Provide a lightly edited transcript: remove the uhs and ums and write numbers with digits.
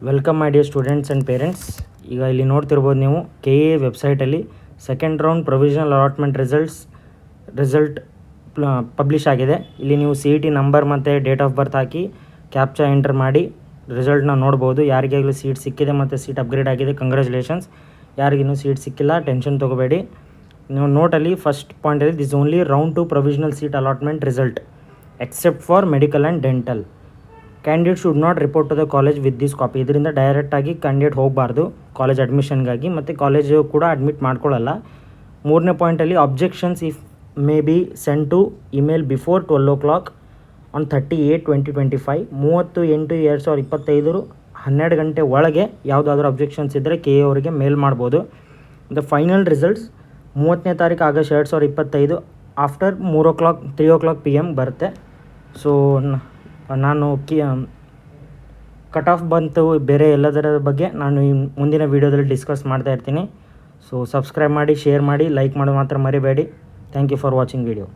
Welcome my dear students and parents. ಈಗ ಇಲ್ಲಿ ನೋಡ್ತಿರ್ಬೋದು ನೀವು KA ವೆಬ್ಸೈಟಲ್ಲಿ second round provisional allotment result publish ಆಗಿದೆ. ಇಲ್ಲಿ ನೀವು CET ನಂಬರ್ ಮತ್ತು ಡೇಟ್ ಆಫ್ ಬರ್ತ್ ಹಾಕಿ ಕ್ಯಾಪ್ಚಾ ಎಂಟರ್ ಮಾಡಿ ರಿಸಲ್ಟ್ನ ನೋಡ್ಬೋದು. ಯಾರಿಗಾಗಲೂ ಸೀಟ್ ಸಿಕ್ಕಿದೆ ಮತ್ತು ಸೀಟ್ ಅಪ್ಗ್ರೇಡ್ ಆಗಿದೆ, ಕಂಗ್ರ್ಯಾಚುಲೇಷನ್ಸ್. ಯಾರಿಗಿನ್ನೂ ಸೀಟ್ ಸಿಕ್ಕಿಲ್ಲ ಟೆನ್ಷನ್ ತೊಗೋಬೇಡಿ. ನೀವು ನೋಟಲ್ಲಿ ಫಸ್ಟ್ ಪಾಯಿಂಟಲ್ಲಿ this only round 2 provisional seat allotment result except for medical and dental. Candidate should not report to the college with this copy. ಇದರಿಂದ ಡೈರೆಕ್ಟಾಗಿ ಕ್ಯಾಂಡಿಡೇಟ್ ಹೋಗಬಾರ್ದು ಕಾಲೇಜ್ ಅಡ್ಮಿಷನ್ಗಾಗಿ, ಮತ್ತು ಕಾಲೇಜು ಕೂಡ ಅಡ್ಮಿಟ್ ಮಾಡ್ಕೊಳ್ಳಲ್ಲ. 3ನೇ ಪಾಯಿಂಟಲ್ಲಿ objections if may be send to email before 12 o'clock on 30/8/2025 30/8/2025 12 ಗಂಟೆ ಒಳಗೆ ಯಾವುದಾದ್ರೂ ಅಬ್ಜೆಕ್ಷನ್ಸ್ ಇದ್ದರೆ KA ಅವರಿಗೆ ಮೇಲ್ ಮಾಡ್ಬೋದು. ದ ಫೈನಲ್ ರಿಸಲ್ಟ್ಸ್ 30ನೇ ತಾರೀಕು ಆಗಸ್ಟ್ 2025 ಆಫ್ಟರ್ 3 o'clock PM ಬರುತ್ತೆ. ಸೊ ನಾನು ಕಟ್ ಆಫ್ ಬಂತು ಬೇರೆ ಎಲ್ಲದರ ಬಗ್ಗೆ ನಾನು ಮುಂದಿನ ವೀಡಿಯೋದಲ್ಲಿ ಡಿಸ್ಕಸ್ ಮಾಡ್ತಾ ಇರ್ತೀನಿ. ಸೊ ಸಬ್ಸ್ಕ್ರೈಬ್ ಮಾಡಿ, ಶೇರ್ ಮಾಡಿ, ಲೈಕ್ ಮಾಡೋದು ಮಾತ್ರ ಮರಿಬೇಡಿ. Thank you for watching video.